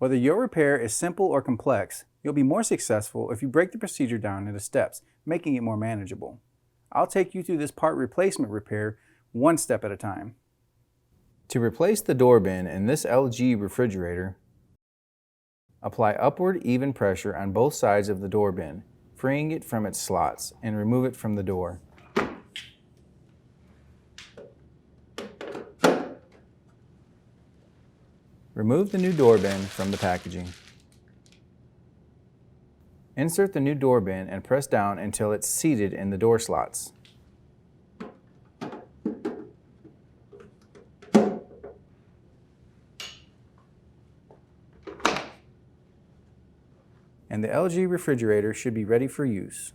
Whether your repair is simple or complex, you'll be more successful if you break the procedure down into steps, making it more manageable. I'll take you through this part replacement repair one step at a time. To replace the door bin in this LG refrigerator, apply upward even pressure on both sides of the door bin, freeing it from its slots, and remove it from the door. Remove the new door bin from the packaging. Insert the new door bin and press down until it's seated in the door slots. And the LG refrigerator should be ready for use.